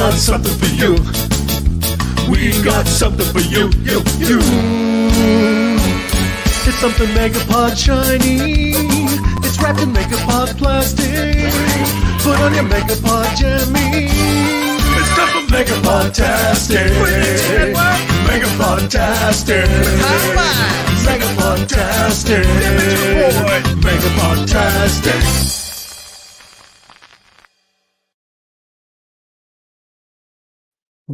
got something for you. We got something for you, you. It's something Megapod shiny. It's wrapped in Megapod plastic. Put on your Megapod jammy. It's time for Megapod-tastic. Megapod-tastic. Megapod-tastic. Megapod-tastic.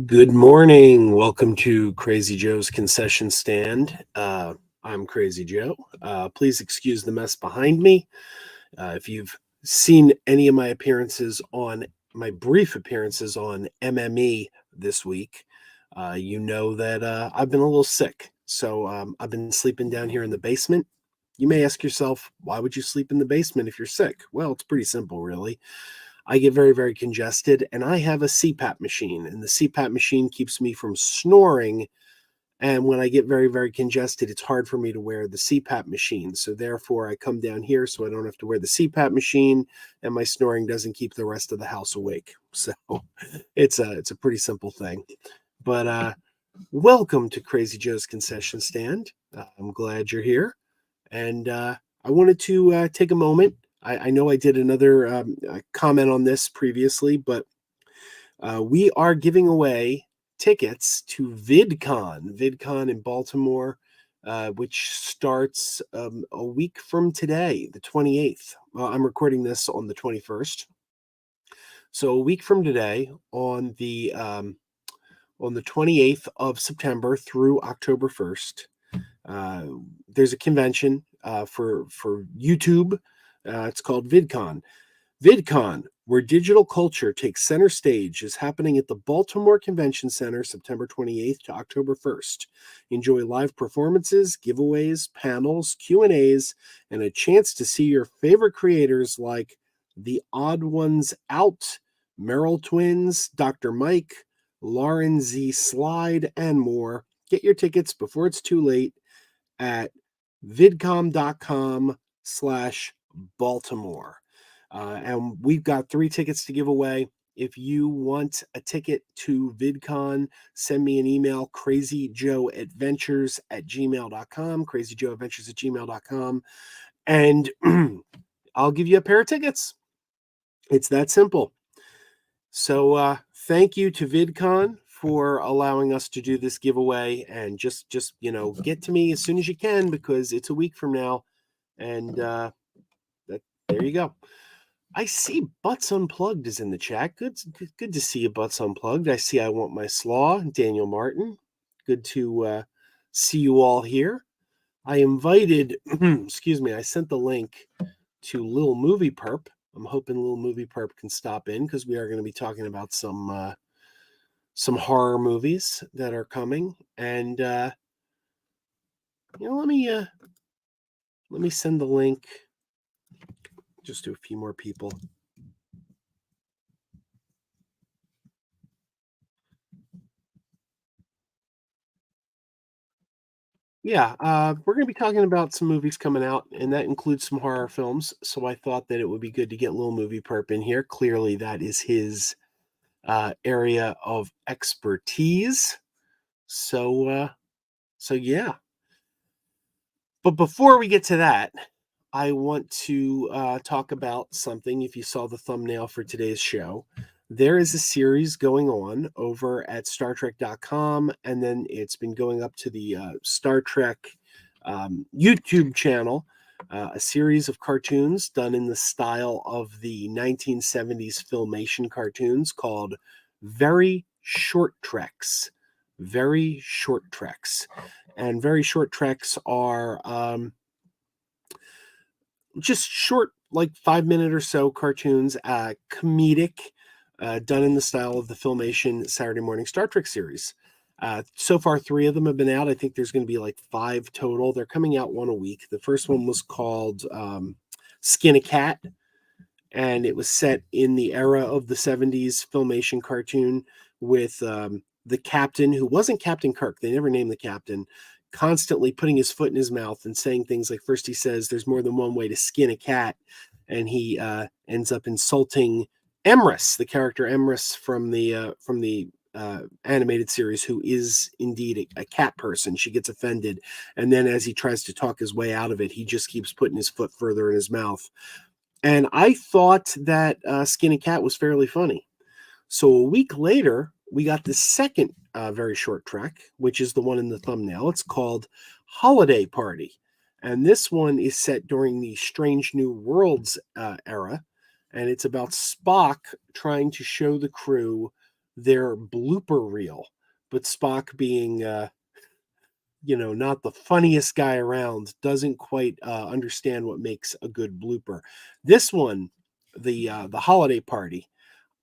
Good morning. Welcome to Crazy Joe's Concession Stand. I'm Crazy Joe. Please excuse the mess behind me. If you've seen any of my brief appearances on MME this week, you know that I've been a little sick. So I've been sleeping down here in the basement. You may ask yourself, why would you sleep in the basement if you're sick? Well, it's pretty simple, really. I get very, very congested, and I have a CPAP machine, and the CPAP machine keeps me from snoring. And when I get very, very congested, it's hard for me to wear the CPAP machine. So therefore, I come down here so I don't have to wear the CPAP machine, and my snoring doesn't keep the rest of the house awake. So it's a pretty simple thing. But welcome to Crazy Joe's Concession Stand. I'm glad you're here, and I wanted to take a moment. I know I did another comment on this previously, but we are giving away tickets to VidCon in Baltimore, which starts a week from today, the 28th. I'm recording this on the 21st. So a week from today, on the 28th of September through October 1st, there's a convention for YouTube. It's called VidCon. VidCon, where digital culture takes center stage, is happening at the Baltimore Convention Center September 28th to October 1st. Enjoy live performances, giveaways, panels, Q&As, and a chance to see your favorite creators like The Odd Ones Out, Merrill Twins, Dr. Mike, Lauren Z. Slide, and more. Get your tickets before it's too late at vidcom.com/Baltimore. And we've got 3 tickets to give away. If you want a ticket to VidCon, send me an email, crazyjoeadventures@gmail.com, crazyjoeadventures@gmail.com, and I'll give you a pair of tickets. It's that simple. So thank you to VidCon for allowing us to do this giveaway, and just get to me as soon as you can, because it's a week from now, and there you go. I see Butts Unplugged is in the chat. Good to see you, Butts Unplugged. I see I Want My Slaw, Daniel Martin. Good to see you all here. I invited, I sent the link to Lil Movie Perp. I'm hoping Lil Movie Perp can stop in, because we are going to be talking about some horror movies that are coming. And let me send the link just to a few more people. Yeah, we're going to be talking about some movies coming out, and that includes some horror films. So I thought that it would be good to get Lil Movie Perp in here. Clearly, that is his area of expertise. So yeah. But before we get to that, I want to talk about something. If you saw the thumbnail for today's show, there is a series going on over at StarTrek.com, and then it's been going up to the Star Trek YouTube channel, a series of cartoons done in the style of the 1970s Filmation cartoons called Very Short Treks. Very Short Treks. And Very Short Treks are just short, like 5-minute or so cartoons, comedic, done in the style of the Filmation Saturday morning Star Trek series. So far, 3 of them have been out. I think there's going to be like 5 total. They're coming out one a week. The first one was called Skin a Cat, and it was set in the era of the 70s Filmation cartoon with the captain, who wasn't Captain Kirk. They never named the captain, constantly putting his foot in his mouth and saying things like, first he says there's more than one way to skin a cat, and he ends up insulting Emrys, the character Emrys from the animated series, who is indeed a cat person. She gets offended, and then as he tries to talk his way out of it, he just keeps putting his foot further in his mouth. And I thought that Skinny Cat was fairly funny. So a week later, we got the second very short trek, which is the one in the thumbnail. It's called Holiday Party. And this one is set during the Strange New Worlds era. And it's about Spock trying to show the crew their blooper reel. But Spock being, not the funniest guy around, doesn't quite understand what makes a good blooper. This one, the Holiday Party,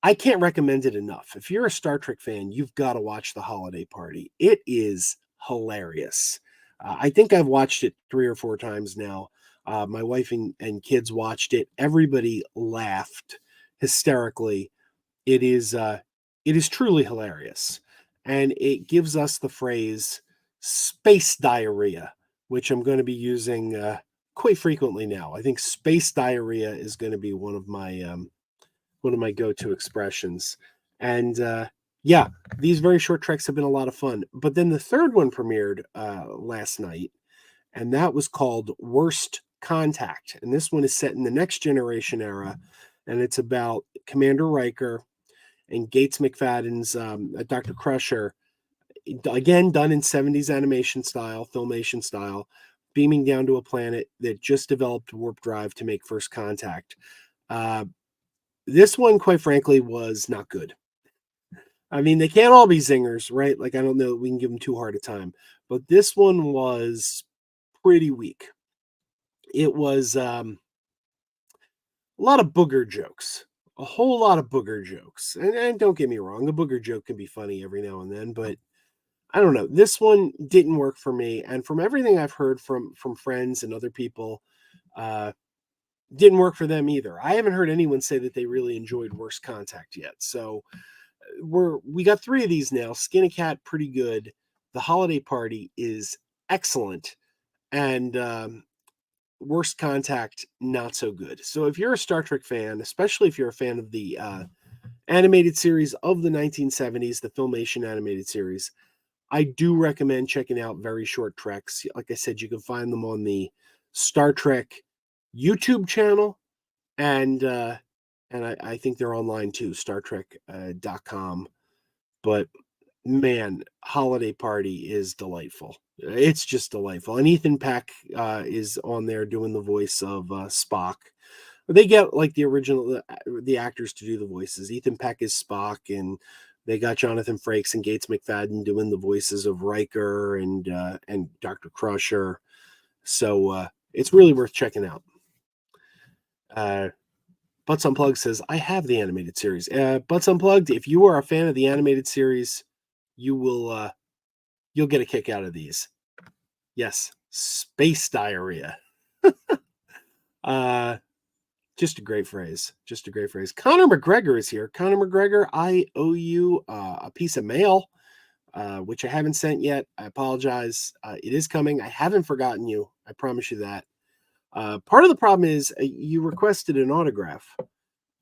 I can't recommend it enough. If you're a Star Trek fan, you've got to watch The Holiday Party. It is hilarious. I think I've watched it 3 or 4 times now. My wife and kids watched it. Everybody laughed hysterically. It is truly hilarious. And it gives us the phrase space diarrhea, which I'm going to be using quite frequently now. I think space diarrhea is going to be one of my go-to expressions. And yeah, these very short treks have been a lot of fun. But then the third one premiered last night, and that was called Worst Contact. And this one is set in the Next Generation era, and it's about Commander Riker and Gates McFadden's Dr. Crusher, again done in 70s animation style, filmation style, beaming down to a planet that just developed warp drive to make first contact. This one, quite frankly, was not good. I mean, they can't all be zingers, right? Like, I don't know, we can give them too hard a time. But this one was pretty weak. It was a lot of booger jokes. A whole lot of booger jokes. And don't get me wrong, a booger joke can be funny every now and then, but I don't know. This one didn't work for me. And from everything I've heard from friends and other people, didn't work for them either. I haven't heard anyone say that they really enjoyed Worst Contact yet. So we got 3 of these now. Skinny Cat, pretty good. The Holiday Party is excellent. And Worst Contact, not so good. So if you're a Star Trek fan, especially if you're a fan of the animated series of the 1970s, the Filmation animated series, I do recommend checking out Very Short Treks. Like I said, you can find them on the Star Trek YouTube channel, and I think they're online too, StarTrek.com. But man, Holiday Party is delightful. It's just delightful. And Ethan Peck is on there doing the voice of Spock. They get like the actors to do the voices. Ethan Peck is Spock, and they got Jonathan Frakes and Gates McFadden doing the voices of Riker and Dr. Crusher. So it's really worth checking out. Butts Unplugged says, I have the animated series. Butts Unplugged, if you are a fan of the animated series, you'll get a kick out of these. Yes, space diarrhea. Just a great phrase. Just a great phrase. Conor McGregor is here. Conor McGregor, I owe you a piece of mail, which I haven't sent yet. I apologize. It is coming. I haven't forgotten you. I promise you that. Part of the problem is you requested an autograph,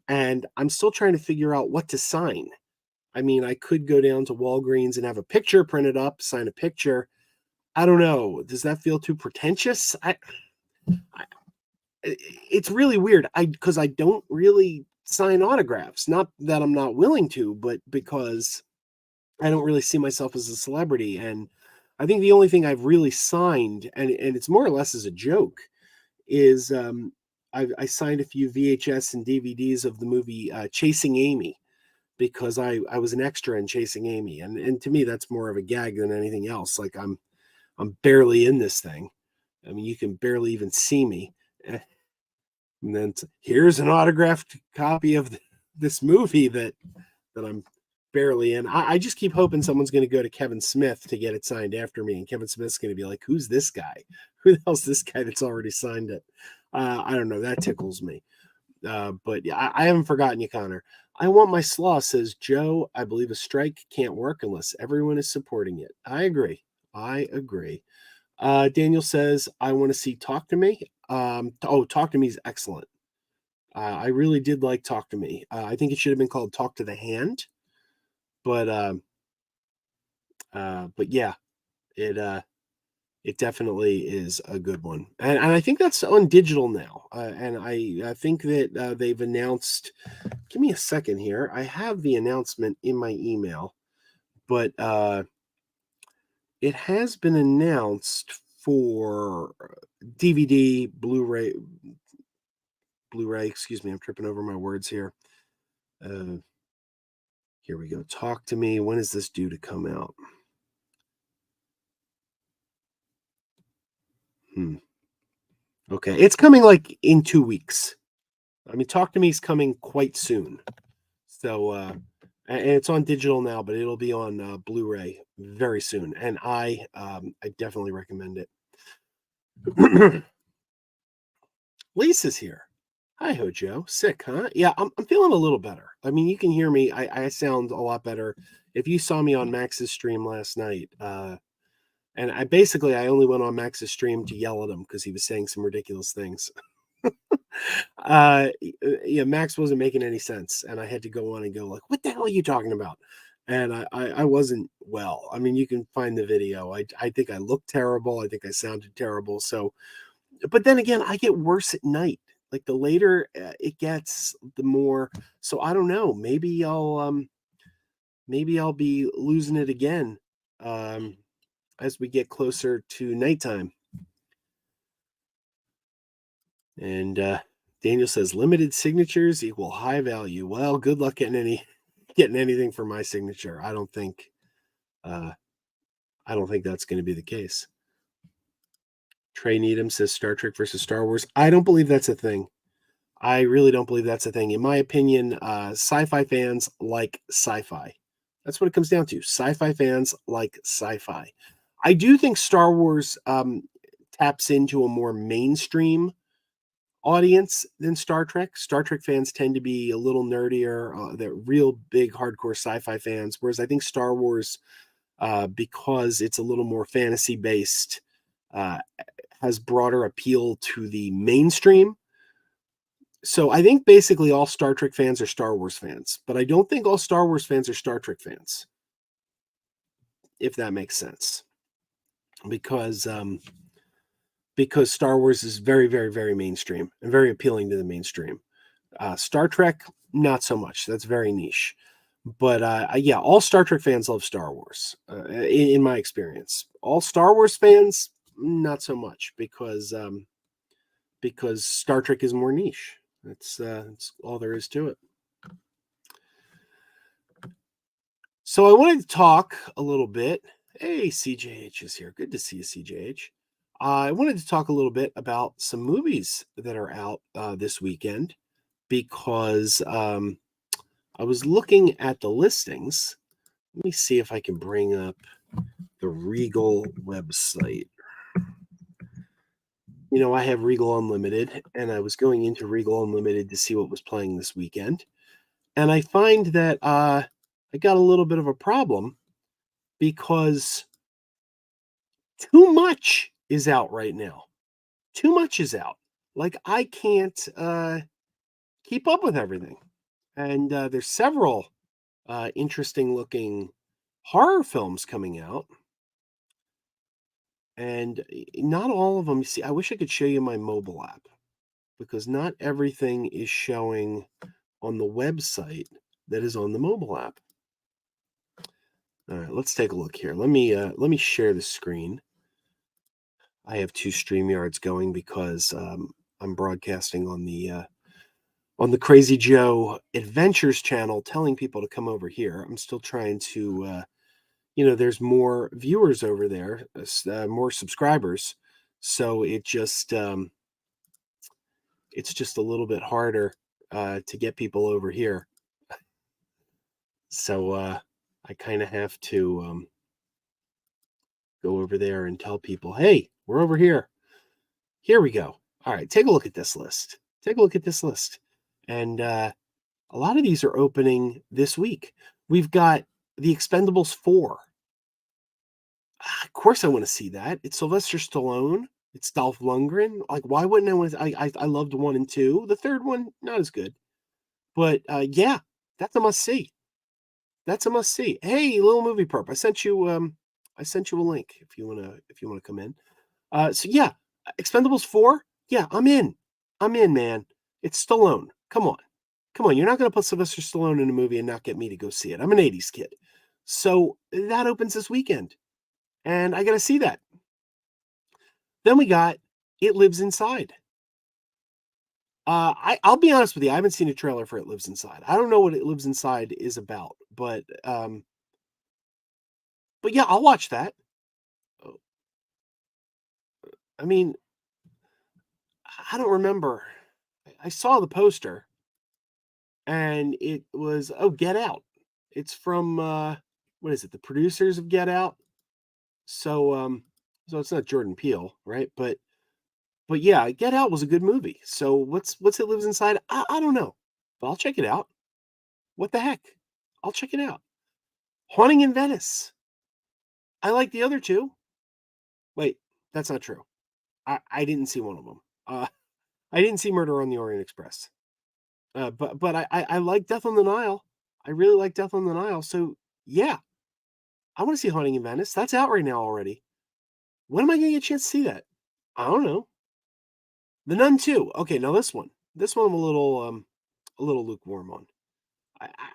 and I'm still trying to figure out what to sign. I mean, I could go down to Walgreens and have a picture printed up, sign a picture. I don't know. Does that feel too pretentious? It's really weird. Because I don't really sign autographs. Not that I'm not willing to, but because I don't really see myself as a celebrity. And I think the only thing I've really signed, and it's more or less as a joke, is I signed a few VHS and DVDs of the movie Chasing Amy, because I was an extra in Chasing Amy, and to me that's more of a gag than anything else. Like I'm barely in this thing. I mean, you can barely even see me. And then here's an autographed copy of this movie that I'm barely in. I just keep hoping someone's going to go to Kevin Smith to get it signed after me, and Kevin Smith's going to be like, who's this guy? Who the hell's this guy that's already signed it? I don't know. That tickles me. But yeah, I haven't forgotten you, Connor. I want my slaw, says Joe. I believe a strike can't work unless everyone is supporting it. I agree. Daniel says, I want to see Talk to Me. Talk to Me is excellent. I really did like Talk to Me. I think it should have been called Talk to the Hand, but yeah, it it definitely is a good one, and I think that's on digital now. And I think that they've announced. Give me a second here. I have the announcement in my email, but it has been announced for DVD, Blu-ray. Excuse me, I'm tripping over my words here. Uh, Here we go. Talk to Me. When is this due to come out? Okay, it's coming like in 2 weeks. I mean, Talk to Me is coming quite soon. So, and it's on digital now, but it'll be on Blu-ray very soon, and I definitely recommend it. Lisa's here. Hi, Hojo. Sick, huh? Yeah, I'm feeling a little better. I mean, you can hear me. I sound a lot better. If you saw me on Max's stream last night, and I only went on Max's stream to yell at him because he was saying some ridiculous things. Yeah, Max wasn't making any sense, and I had to go on and go like, "What the hell are you talking about?" And I wasn't well. I mean, you can find the video. I think I looked terrible. I think I sounded terrible. So, but then again, I get worse at night. Like the later it gets, the more. So I don't know. Maybe I'll be losing it again as we get closer to nighttime. And Daniel says limited signatures equal high value. Well, good luck getting anything for my signature. I don't think that's going to be the case. Trey Needham says Star Trek versus Star Wars. I don't believe that's a thing. I really don't believe that's a thing. In my opinion, sci-fi fans like sci-fi. That's what it comes down to. Sci-fi fans like sci-fi. I do think Star Wars taps into a more mainstream audience than Star Trek. Star Trek fans tend to be a little nerdier. They're real big hardcore sci-fi fans, whereas I think Star Wars, because it's a little more fantasy based, has broader appeal to the mainstream. So I think basically all Star Trek fans are Star Wars fans, but I don't think all Star Wars fans are Star Trek fans, if that makes sense. Because Star Wars is very, very, very mainstream and very appealing to the mainstream. Star Trek, not so much. That's very niche. But yeah, all Star Trek fans love Star Wars, in my experience. All Star Wars fans, not so much, because Star Trek is more niche. That's all there is to it. So I wanted to talk a little bit. Hey, CJH is here. Good to see you, CJH. I wanted to talk a little bit about some movies that are out this weekend, because I was looking at the listings. Let me see if I can bring up the Regal website. You know, I have Regal Unlimited, and I was going into Regal Unlimited to see what was playing this weekend. And I find that I got a little bit of a problem, because too much is out right now. Too much is out. Like, I can't keep up with everything. And there's several interesting looking horror films coming out. And not all of them. See, I wish I could show you my mobile app, because not everything is showing on the website that is on the mobile app. All right, let's take a look here. Let me share the screen. I have 2 StreamYards going because I'm broadcasting on the Crazy Joe Adventures channel, telling people to come over here. I'm still trying to, there's more viewers over there, more subscribers. So it's just a little bit harder to get people over here. So I kind of have to go over there and tell people, hey, we're over here. Here we go. All right, take a look at this list. Take a look at this list. And a lot of these are opening this week. We've got The Expendables 4. Of course I want to see that. It's Sylvester Stallone It's Dolph Lundgren. Like, why wouldn't I want to? I loved 1 and 2. The third one, not as good. But yeah, that's a must see. That's a must see. Hey, little movie perp. I sent you a link if you wanna come in. So yeah, Expendables 4, yeah, I'm in. I'm in, man. It's Stallone. Come on. Come on, you're not gonna put Sylvester Stallone in a movie and not get me to go see it. I'm an 80s kid. So that opens this weekend, and I gotta see that. Then we got It Lives Inside. I'll be honest with you, I haven't seen a trailer for It Lives Inside. I don't know what It Lives Inside is about, but yeah, I'll watch that. Oh, I mean, I don't remember. I saw the poster and it was Get Out. It's from what is it? The producers of Get Out. So so it's not Jordan Peele, right? But yeah, Get Out was a good movie. So what's It Lives Inside? I don't know. But I'll check it out. What the heck? I'll check it out. Haunting in Venice. I like the other two. Wait, that's not true. I didn't see one of them. I didn't see Murder on the Orient Express. But I like Death on the Nile. I really like Death on the Nile. So yeah, I want to see Haunting in Venice. That's out right now already. When am I going to get a chance to see that? I don't know. The Nun 2. Okay, now this one. This one I'm a little lukewarm on.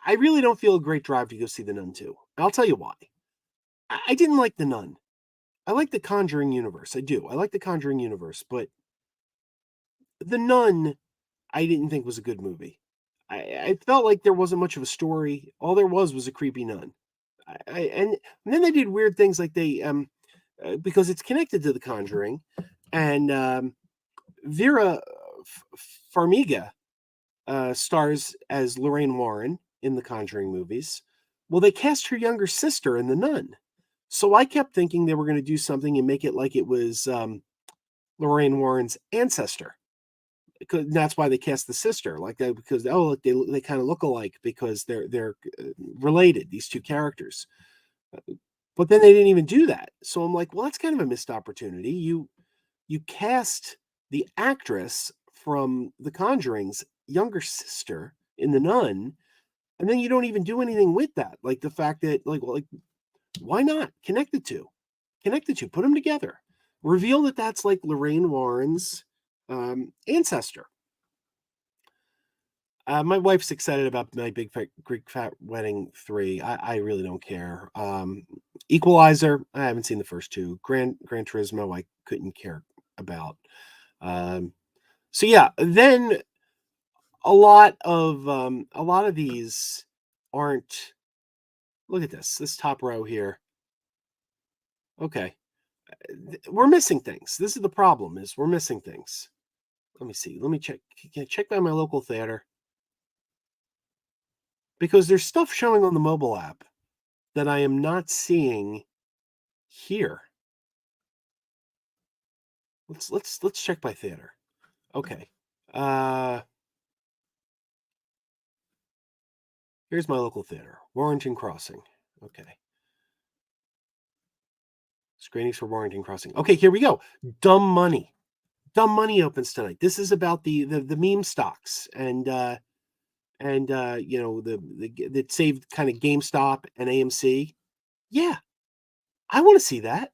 I really don't feel a great drive to go see The Nun 2. I'll tell you why. I didn't like The Nun. I like the Conjuring universe. I do. I like the Conjuring universe, but The Nun I didn't think was a good movie. I felt like there wasn't much of a story. All there was a creepy nun. And then they did weird things like because it's connected to The Conjuring, and Vera Farmiga stars as Lorraine Warren in the Conjuring movies. Well, they cast her younger sister in The Nun. So I kept thinking they were going to do something and make it like it was Lorraine Warren's ancestor. That's why they cast the sister like that, because they kind of look alike because they're related, these two characters. But then they didn't even do that. So I'm like, well, that's kind of a missed opportunity. You cast the actress from The Conjuring's younger sister in The Nun, and then you don't even do anything with that. Like the fact that why not connect the two? Put them together. Reveal that that's like Lorraine Warren's ancestor. My wife's excited about My Big Fat Greek Fat Wedding 3. I really don't care. Equalizer, I haven't seen the first two. Gran Turismo, I couldn't care about. So yeah, then a lot of these aren't. Look at this top row here. Okay, we're missing things. This is the problem: is we're missing things. Let me see. Let me check by my local theater, because there's stuff showing on the mobile app that I am not seeing here. Let's check by theater. Okay. Here's my local theater, Warrington Crossing. Okay. Screenings for Warrington Crossing. Okay, here we go. Dumb Money. Dumb Money opens tonight. This is about the meme stocks and you know that saved kind of GameStop and AMC. Yeah, I want to see that.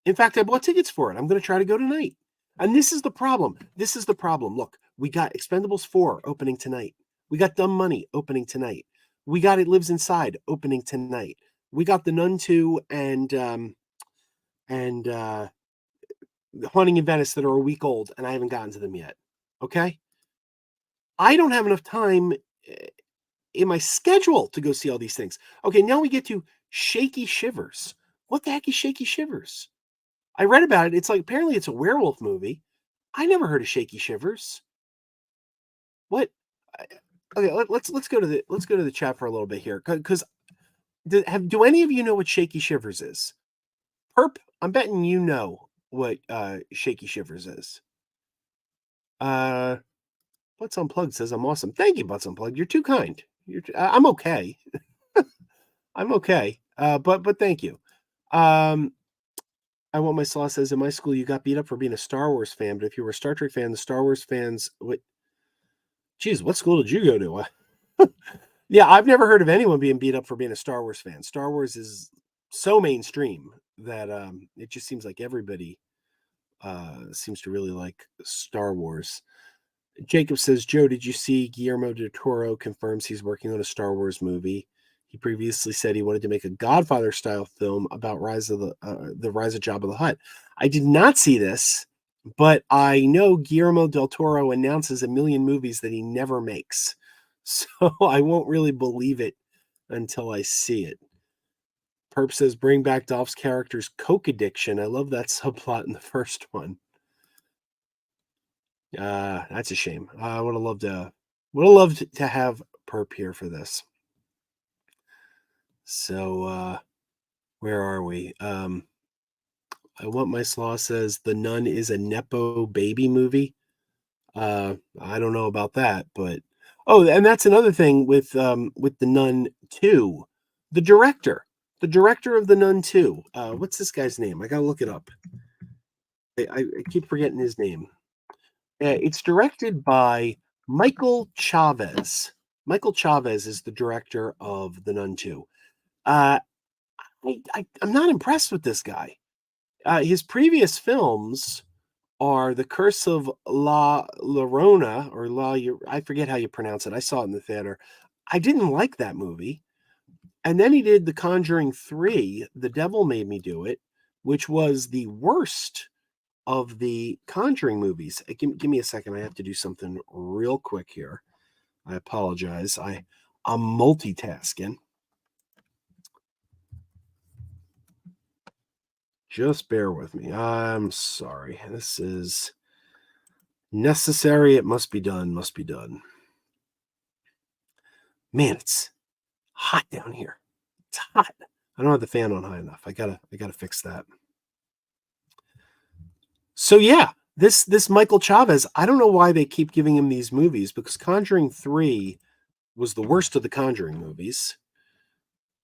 In fact, I bought tickets for it. I'm going to try to go tonight. And this is the problem. This is the problem. Look, we got Expendables 4 opening tonight. We got Dumb Money opening tonight. We got It Lives Inside opening tonight. We got The Nun 2 and Haunting in Venice that are a week old, and I haven't gotten to them yet. Okay? I don't have enough time in my schedule to go see all these things. Okay, now we get to Shaky Shivers. What the heck is Shaky Shivers? I read about it. It's like apparently it's a werewolf movie. I never heard of Shaky Shivers. What? Okay, let's go to the chat for a little bit here, because do any of you know what Shaky Shivers is? Perp, I'm betting you know what Shaky Shivers is. Butts Unplugged says I'm awesome. Thank you, Butts Unplugged. You're too kind. I'm okay. I'm okay. But thank you. I Want My Slaw says, in my school, you got beat up for being a Star Wars fan, but if you were a Star Trek fan, the Star Wars fans, what school did you go to? Yeah, I've never heard of anyone being beat up for being a Star Wars fan. Star Wars is so mainstream that it just seems like everybody seems to really like Star Wars. Jacob says, Joe, did you see Guillermo del Toro confirms he's working on a Star Wars movie? He previously said he wanted to make a Godfather-style film about the rise of Jabba the Hutt. I did not see this, but I know Guillermo del Toro announces a million movies that he never makes. So I won't really believe it until I see it. Perp says, bring back Dolph's character's coke addiction. I love that subplot in the first one. That's a shame. I would have loved to have Perp here for this. So where are we? I Want My Slaw says The Nun is a Nepo baby movie. I don't know about that, but and that's another thing with The Nun 2. The director of The Nun 2. What's this guy's name? I gotta look it up. I keep forgetting his name. It's directed by Michael Chavez. Michael Chavez is the director of The Nun 2. I'm not impressed with this guy. His previous films are The Curse of La Llorona, or I forget how you pronounce it. I saw it in the theater. I didn't like that movie. And then he did The Conjuring 3, The Devil Made Me Do It, which was the worst of the Conjuring movies. Give me a second. I have to do something real quick here. I apologize. I'm multitasking. Just bear with me. I'm sorry. This is necessary. It must be done. Must be done. Man, it's hot down here. It's hot. I don't have the fan on high enough. I gotta fix that. So yeah, this Michael Chavez, I don't know why they keep giving him these movies, because Conjuring 3 was the worst of the Conjuring movies.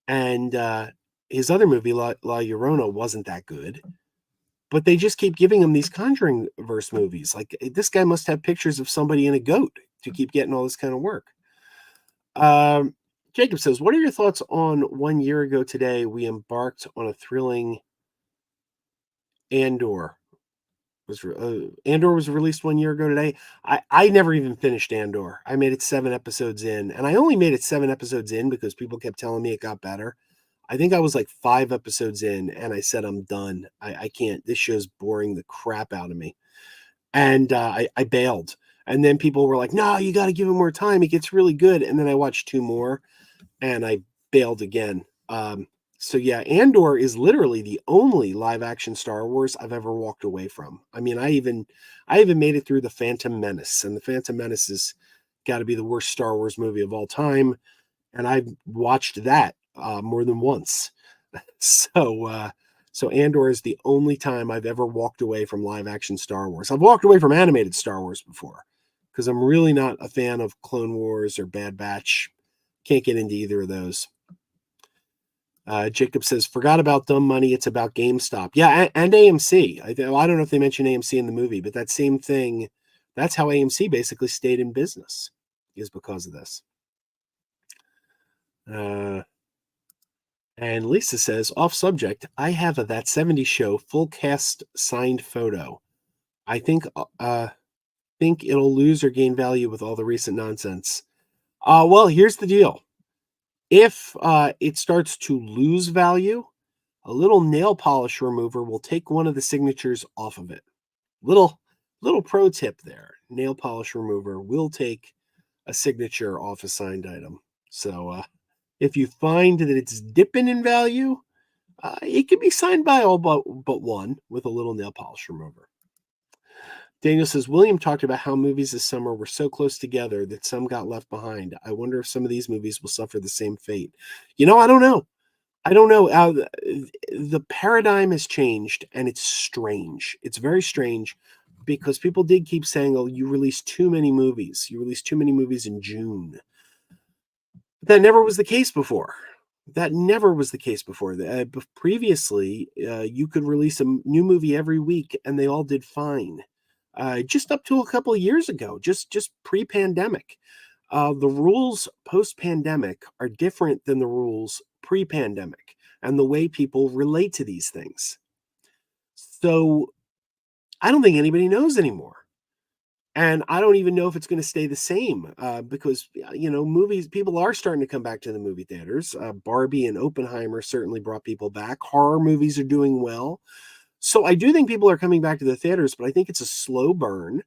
And his other movie, La Llorona, wasn't that good. But they just keep giving him these Conjuring verse movies. Like, this guy must have pictures of somebody in a goat to keep getting all this kind of work. Jacob says, what are your thoughts on 1 year ago today we embarked on a thrilling Andor? Andor was released 1 year ago today. I never even finished Andor. I made it 7 episodes in, and I only made it 7 episodes in because people kept telling me it got better. I think I was like 5 episodes in, and I said, I'm done. I can't. This show's boring the crap out of me. And I bailed. And then people were like, no, you got to give him more time. It gets really good. And then I watched 2 more, and I bailed again. So yeah, Andor is literally the only live action Star Wars I've ever walked away from. I mean, I even made it through The Phantom Menace, and The Phantom Menace has got to be the worst Star Wars movie of all time. And I've watched that more than once. So Andor is the only time I've ever walked away from live action Star Wars. I've walked away from animated Star Wars before, because I'm really not a fan of Clone Wars or Bad Batch. Can't get into either of those. Jacob says, forgot about Dumb Money. It's about GameStop. Yeah, and AMC. I don't know if they mentioned AMC in the movie, but that same thing, that's how AMC basically stayed in business, is because of this. And Lisa says, off subject, I have a That 70s Show full cast signed photo. I think it'll lose or gain value with all the recent nonsense. Well, here's the deal. If it starts to lose value, a little nail polish remover will take one of the signatures off of it. Little pro tip there. Nail polish remover will take a signature off a signed item. So if you find that it's dipping in value, it can be signed by all but one with a little nail polish remover. Daniel says, William talked about how movies this summer were so close together that some got left behind. I wonder if some of these movies will suffer the same fate. I don't know. The paradigm has changed, and it's strange. It's very strange, because people did keep saying, oh, you released too many movies. You released too many movies in June. That never was the case before. That never was the case before. Previously, you could release a new movie every week, and they all did fine. Just up to a couple of years ago, just pre-pandemic. The rules post-pandemic are different than the rules pre-pandemic, and the way people relate to these things. So I don't think anybody knows anymore. And I don't even know if it's going to stay the same because, movies, people are starting to come back to the movie theaters. Barbie and Oppenheimer certainly brought people back. Horror movies are doing well. So I do think people are coming back to the theaters, but I think it's a slow burn.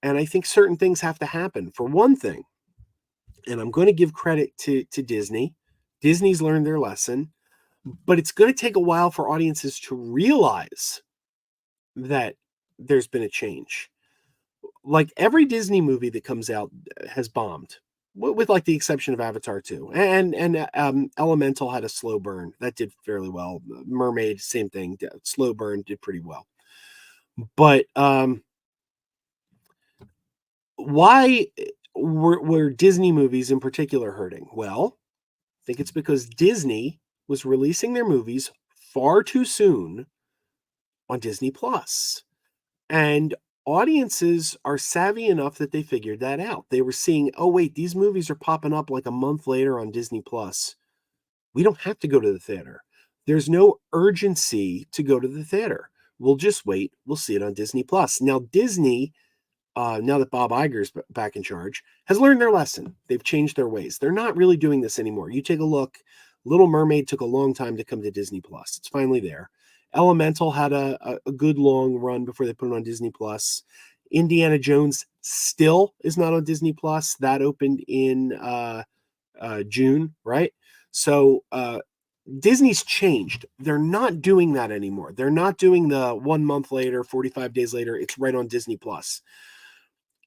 And I think certain things have to happen. For one thing, and I'm going to give credit to Disney. Disney's learned their lesson, but it's going to take a while for audiences to realize that there's been a change. Like every Disney movie that comes out has bombed, with like the exception of Avatar 2. And Elemental had a slow burn that did fairly well. Mermaid, same thing, slow burn, did pretty well. But why were Disney movies in particular hurting? Well, I think it's because Disney was releasing their movies far too soon on Disney Plus. And audiences are savvy enough that they figured that out. They were seeing, oh, wait, these movies are popping up like a month later on Disney Plus. We don't have to go to the theater. There's no urgency to go to the theater. We'll just wait. We'll see it on Disney Plus. Now, Disney, now that Bob Iger's back in charge, has learned their lesson. They've changed their ways. They're not really doing this anymore. You take a look. Little Mermaid took a long time to come to Disney Plus. It's finally there. Elemental had a good long run before they put it on Disney Plus. Indiana Jones still is not on Disney Plus. That opened in June, right? So Disney's changed. They're not doing that anymore. They're not doing the 1 month later, 45 days later, it's right on Disney Plus.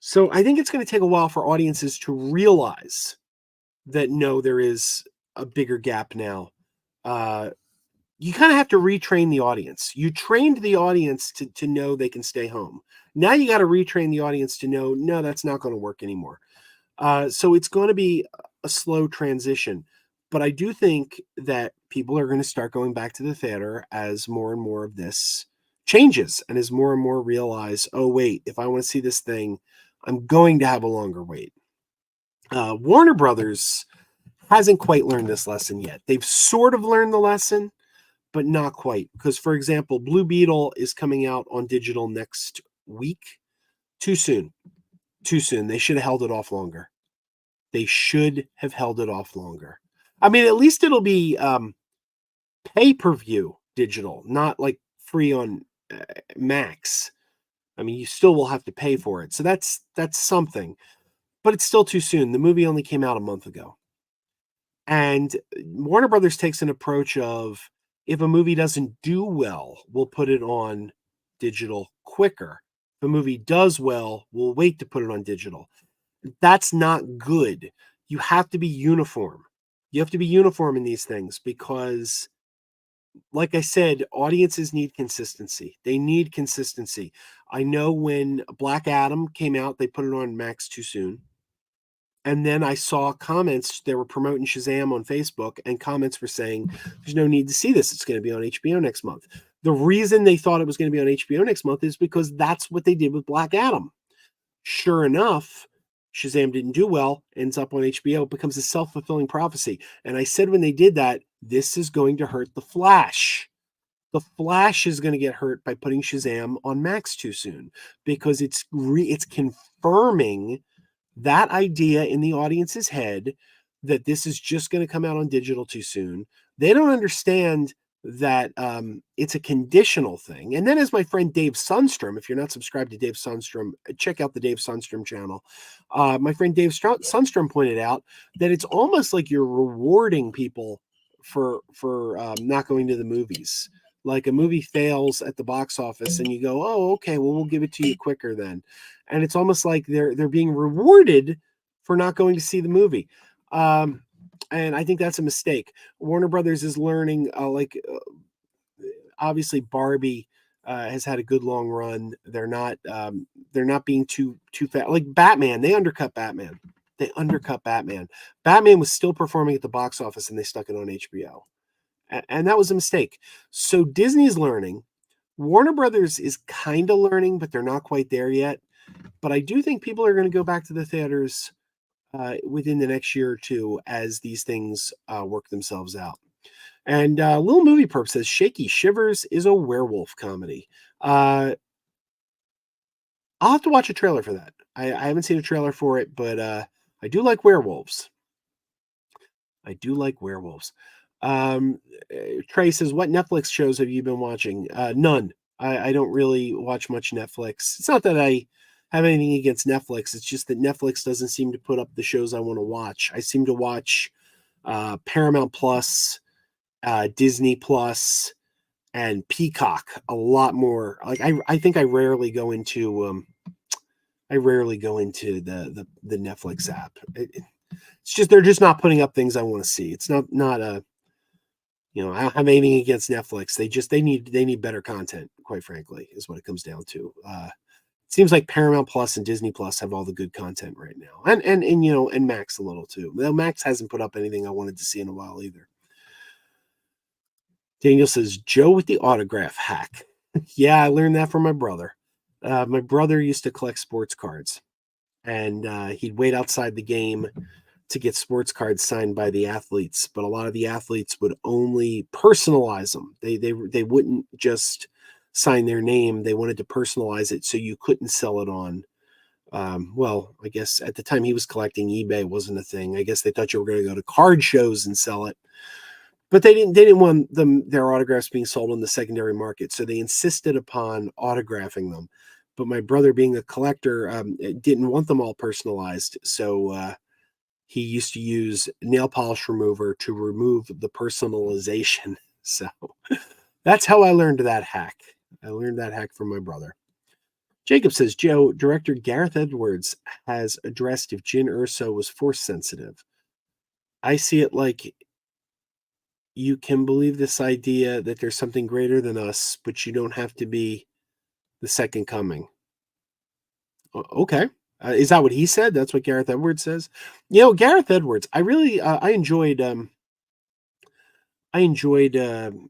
So I think it's going to take a while for audiences to realize that no, there is a bigger gap now. You kind of have to retrain the audience. You trained the audience to know they can stay home. Now you got to retrain the audience to know, no, that's not going to work anymore. So it's going to be a slow transition. But I do think that people are going to start going back to the theater as more and more of this changes and as more and more realize, oh, wait, if I want to see this thing, I'm going to have a longer wait. Warner Brothers hasn't quite learned this lesson yet. They've sort of learned the lesson, but not quite. Because, for example, Blue Beetle is coming out on digital next week. Too soon. Too soon. They should have held it off longer. They should have held it off longer. I mean, at least it'll be pay-per-view digital, not like free on Max. I mean, you still will have to pay for it. So that's something. But it's still too soon. The movie only came out a month ago. And Warner Brothers takes an approach of, if a movie doesn't do well, we'll put it on digital quicker. If a movie does well, we'll wait to put it on digital. That's not good. You have to be uniform. You have to be uniform in these things because, like I said, audiences need consistency. They need consistency. I know when Black Adam came out, they put it on Max too soon. And then I saw comments, they were promoting Shazam on Facebook, and comments were saying, there's no need to see this. It's going to be on HBO next month. The reason they thought it was going to be on HBO next month is because that's what they did with Black Adam. Sure enough, Shazam didn't do well, ends up on HBO, becomes a self-fulfilling prophecy. And I said when they did that, this is going to hurt The Flash. The Flash is going to get hurt by putting Shazam on Max too soon because it's confirming that idea in the audience's head that this is just going to come out on digital too soon. They don't understand that it's a conditional thing. And then, as my friend Dave Sundstrom, if you're not subscribed to Dave Sundstrom, check out the Dave Sundstrom channel. My friend Dave Sundstrom pointed out that it's almost like you're rewarding people for not going to the movies. Like a movie fails at the box office and you go, oh, okay, well, we'll give it to you quicker then. And it's almost like they're being rewarded for not going to see the movie. And I think that's a mistake. Warner Brothers is learning, obviously Barbie has had a good long run. They're not being too fat. Like Batman, they undercut Batman. They undercut Batman. Batman was still performing at the box office, and they stuck it on HBO, and that was a mistake. So Disney's learning. Warner Brothers is kind of learning, but they're not quite there yet. But I do think people are going to go back to the theaters within the next year or two as these things work themselves out. And Little Movie Perp says Shaky Shivers is a werewolf comedy. I'll have to watch a trailer for that. I haven't seen a trailer for it, but I do like werewolves. I do like werewolves. Trey says, what Netflix shows have you been watching? None. I don't really watch much Netflix. It's not that I have anything against Netflix. It's just that Netflix doesn't seem to put up the shows I want to watch. I seem to watch Paramount Plus, Disney Plus, and Peacock a lot more. Like I think I rarely go into the Netflix app. It's just they're just not putting up things I want to see. It's not a I don't have anything against Netflix. They need better content, quite frankly, is what it comes down to. It seems like Paramount Plus and Disney Plus have all the good content right now. And Max a little too. Though Max hasn't put up anything I wanted to see in a while either. Daniel says, Joe with the autograph hack. Yeah, I learned that from my brother. My brother used to collect sports cards, and he'd wait outside the game to get sports cards signed by the athletes, but a lot of the athletes would only personalize them. They wouldn't just sign their name. They wanted to personalize it so you couldn't sell it on. Well, I guess at the time he was collecting, eBay wasn't a thing. I guess they thought you were going to go to card shows and sell it, but they didn't want their autographs being sold on the secondary market, so they insisted upon autographing them. But my brother, being a collector, didn't want them all personalized, so he used to use nail polish remover to remove the personalization. So that's how I learned that hack. I learned that hack from my brother. Jacob says, Joe, director Gareth Edwards has addressed if Jyn Erso was force sensitive. I see it like you can believe this idea that there's something greater than us, but you don't have to be the second coming. Okay. Is that what he said? That's what Gareth Edwards says. Gareth Edwards, I really I enjoyed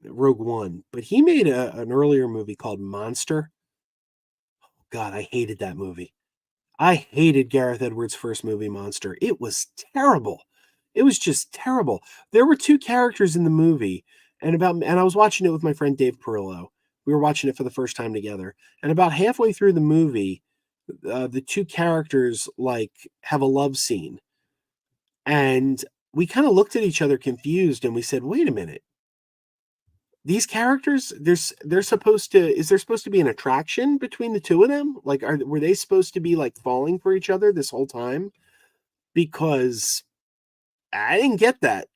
Rogue One, but he made an earlier movie called Monster. God, I hated that movie. I hated Gareth Edwards' first movie, Monster. It was terrible. It was just terrible. There were two characters in the movie, and I was watching it with my friend Dave Perillo. We were watching it for the first time together, and about halfway through the movie, the two characters have a love scene, and we kind of looked at each other confused, and we said, wait a minute, these characters, is there supposed to be an attraction between the two of them? Were they supposed to be falling for each other this whole time? Because I didn't get that.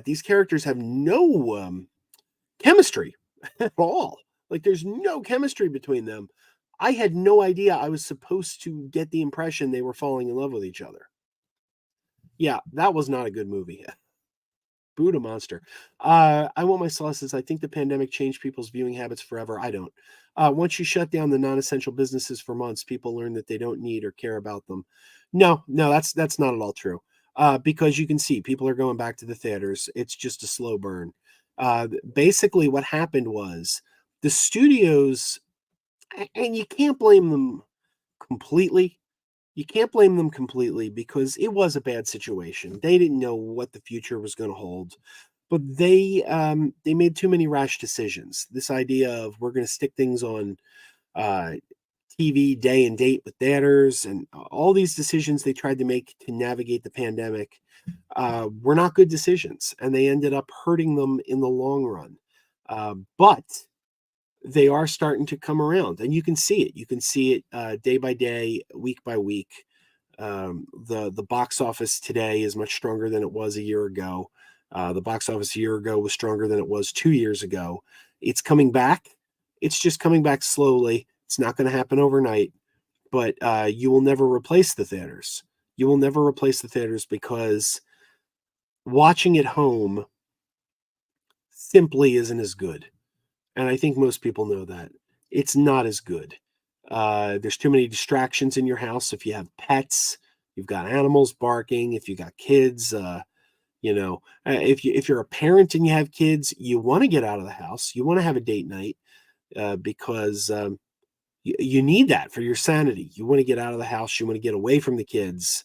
These characters have no chemistry at all. There's no chemistry between them. I had no idea I was supposed to get the impression they were falling in love with each other. Yeah, that was not a good movie. Buddha Monster. I want my sauces. I think the pandemic changed people's viewing habits forever. I don't. Once you shut down the non-essential businesses for months, people learn that they don't need or care about them. No, that's not at all true. Because you can see people are going back to the theaters. It's just a slow burn. Basically, what happened was the studios, and you can't blame them completely. You can't blame them completely because it was a bad situation. They didn't know what the future was going to hold, but they made too many rash decisions. This idea of we're going to stick things on TV day and date with theaters, and all these decisions they tried to make to navigate the pandemic were not good decisions, and they ended up hurting them in the long run. But they are starting to come around, and you can see it. You can see it day by day, week by week. The box office today is much stronger than it was a year ago. The box office a year ago was stronger than it was 2 years ago. It's coming back. It's just coming back slowly. It's not going to happen overnight, but you will never replace the theaters. You will never replace the theaters because watching at home simply isn't as good. And I think most people know that. It's not as good. There's too many distractions in your house. If you have pets, you've got animals barking, if you got kids, if you're a parent and you have kids, you want to get out of the house, you want to have a date night, because you need that for your sanity. You want to get out of the house, you want to get away from the kids.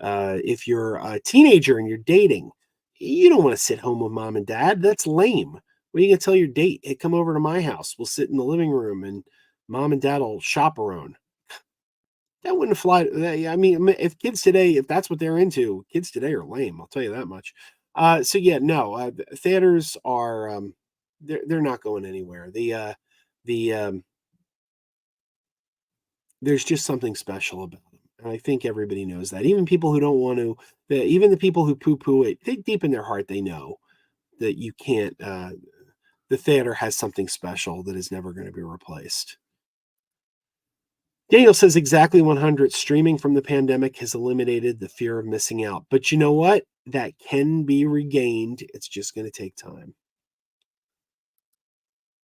If you're a teenager and you're dating, you don't want to sit home with mom and dad. That's lame. What are you going to tell your date? Hey, come over to my house. We'll sit in the living room and mom and dad will chaperone. That wouldn't fly. I mean, if kids today, if that's what they're into, kids today are lame. I'll tell you that much. So yeah, no, theaters are, they're not going anywhere. The There's just something special about them, and I think everybody knows that. Even people who don't want to, even the people who poo-poo it, they deep in their heart they know that you can't. The theater has something special that is never going to be replaced. Daniel says exactly 100. Streaming from the pandemic has eliminated the fear of missing out, but you know what? That can be regained. It's just going to take time.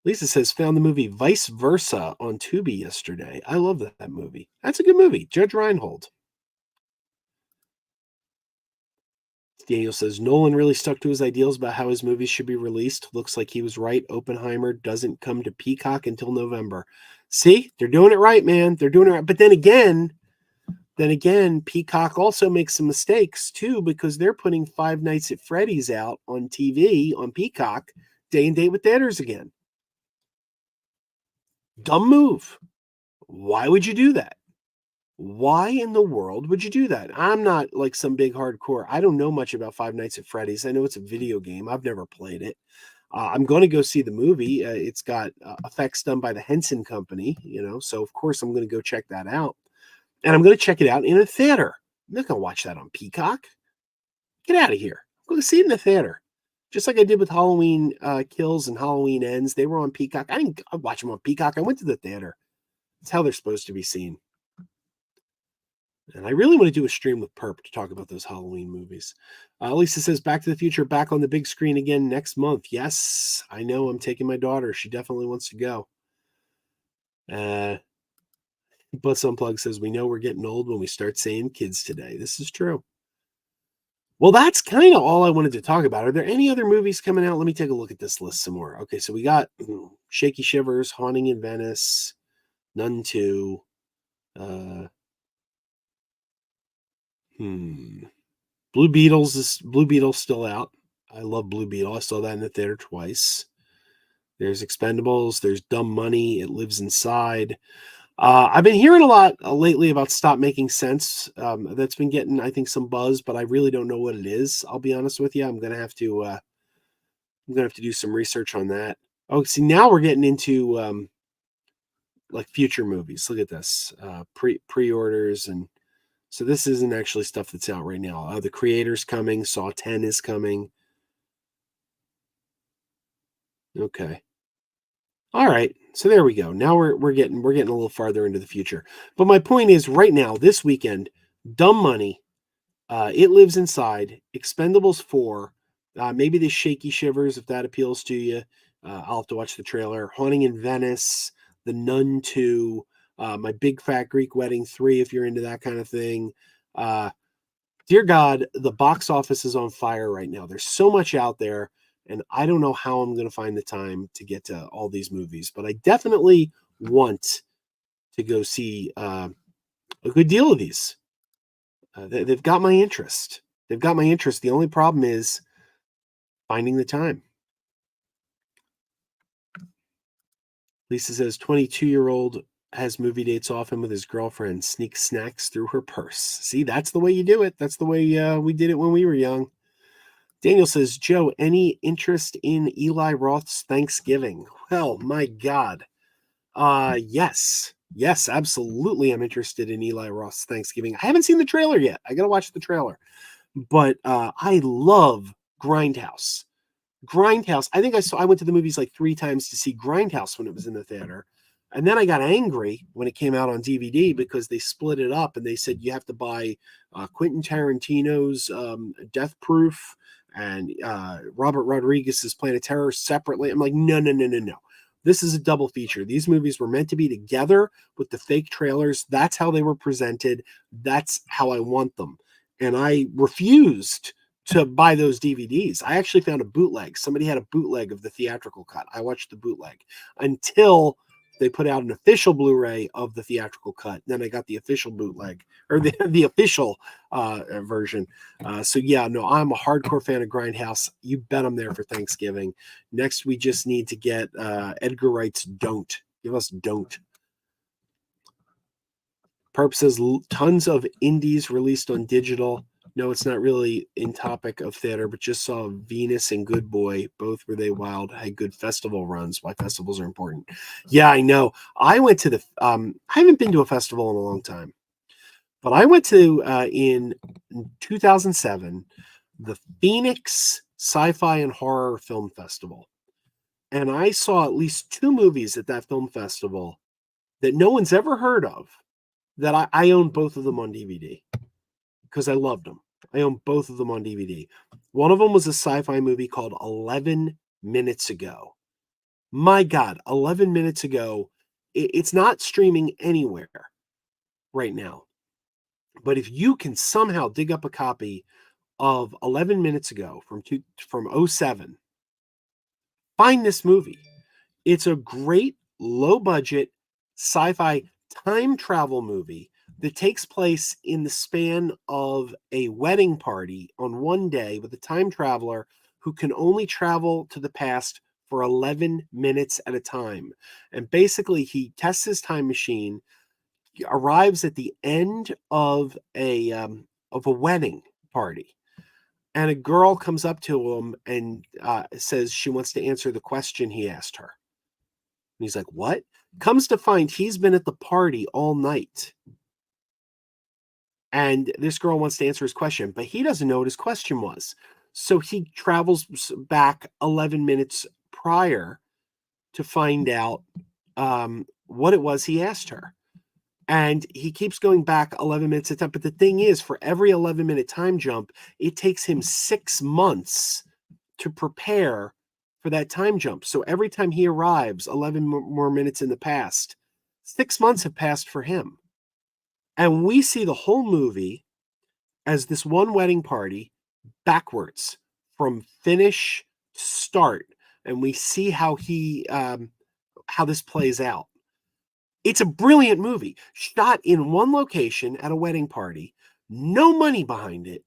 Lisa says, found the movie Vice Versa on Tubi yesterday. I love that movie. That's a good movie. Judge Reinhold. Daniel says, Nolan really stuck to his ideals about how his movies should be released. Looks like he was right. Oppenheimer doesn't come to Peacock until November. See, they're doing it right, man. They're doing it right. But then again, Peacock also makes some mistakes too, because they're putting Five Nights at Freddy's out on TV on Peacock day and date with theaters again. Dumb move. Why would you do that? Why in the world would you do that? I'm not like some big hardcore. I don't know much about Five Nights at Freddy's. I know it's a video game. I've never played it. I'm going to go see the movie. It's got effects done by the Henson Company, so of course I'm going to go check that out. And I'm going to check it out in a theater. I'm not going to watch that on Peacock. Get out of here. I'm going to see it in the theater. Just like I did with Halloween Kills and Halloween Ends. They were on Peacock. I didn't watch them on Peacock. I went to the theater. It's how they're supposed to be seen. And I really want to do a stream with Perp to talk about those Halloween movies. Lisa says, Back to the Future back on the big screen again next month. Yes, I know. I'm taking my daughter. She definitely wants to go. Butts Unplugged says, we know we're getting old when we start saying kids today. This is true. Well, that's kind of all I wanted to talk about. Are there any other movies coming out? Let me take a look at this list some more. Okay, so we got Shaky Shivers, Haunting in Venice, Nun 2. Blue Beetle's still out. I love Blue Beetle. I saw that in the theater twice. There's Expendables. There's Dumb Money. It Lives Inside. I've been hearing a lot lately about Stop Making Sense. That's been getting, I think, some buzz, but I really don't know what it is. I'll be honest with you. I'm gonna have to do some research on that. Oh, see, now we're getting into like future movies. Look at this, pre-orders, and so this isn't actually stuff that's out right now. The Creator's coming. Saw 10 is coming. Okay. All right. So there we go. Now we're getting a little farther into the future. But my point is, right now, this weekend, Dumb Money, It Lives Inside, Expendables 4, maybe the Shaky Shivers if that appeals to you. I'll have to watch the trailer. Haunting in Venice, The Nun 2, My Big Fat Greek Wedding 3 if you're into that kind of thing. Dear God, the box office is on fire right now. There's so much out there. And I don't know how I'm going to find the time to get to all these movies, but I definitely want to go see a good deal of these. They've got my interest. The only problem is finding the time. Lisa says 22-year-old has movie dates often with his girlfriend, sneaks snacks through her purse. See, that's the way you do it. That's the way we did it when we were young. Daniel says, Joe, any interest in Eli Roth's Thanksgiving? Well, my God. Yes, absolutely. I'm interested in Eli Roth's Thanksgiving. I haven't seen the trailer yet. I got to watch the trailer. But I love Grindhouse. I think I went to the movies like 3 times to see Grindhouse when it was in the theater. And then I got angry when it came out on DVD because they split it up and they said you have to buy Quentin Tarantino's Death Proof and Robert Rodriguez's Planet Terror separately. I'm like, no. This is a double feature. These movies were meant to be together with the fake trailers. That's how they were presented. That's how I want them. And I refused to buy those DVDs. I actually found a bootleg. Somebody had a bootleg of the theatrical cut. I watched the bootleg until they put out an official Blu-ray of the theatrical cut. Then I got the official bootleg, or the official version. So yeah, no, I'm a hardcore fan of Grindhouse. You bet I'm there for Thanksgiving. Next, we just need to get Edgar Wright's Don't. Give us Don't. Perp says tons of indies released on digital. No, it's not really in topic of theater, but just saw Venus and Good Boy. Both were they wild, had good festival runs. Why festivals are important. Yeah, I know. I went to I haven't been to a festival in a long time, but I went to, in 2007, the Phoenix Sci-Fi and Horror Film Festival. And I saw at least 2 movies at that film festival that no one's ever heard of, that I own both of them on DVD because I loved them. I own both of them on DVD. One of them was a sci-fi movie called 11 Minutes Ago. My God, 11 Minutes Ago. It's not streaming anywhere right now. But if you can somehow dig up a copy of 11 Minutes Ago from 2007, find this movie. It's a great low-budget sci-fi time travel movie that takes place in the span of a wedding party on one day with a time traveler who can only travel to the past for 11 minutes at a time. And basically, he tests his time machine, arrives at the end of a wedding party, and a girl comes up to him and says she wants to answer the question he asked her. And he's like, what? Comes to find he's been at the party all night. And this girl wants to answer his question, but he doesn't know what his question was. So he travels back 11 minutes prior to find out what it was he asked her. And he keeps going back 11 minutes at a time. But the thing is, for every 11-minute time jump, it takes him 6 months to prepare for that time jump. So every time he arrives 11 more minutes in the past, 6 months have passed for him. And we see the whole movie as this one wedding party backwards from finish to start. And we see how this plays out. It's a brilliant movie, shot in one location at a wedding party, no money behind it.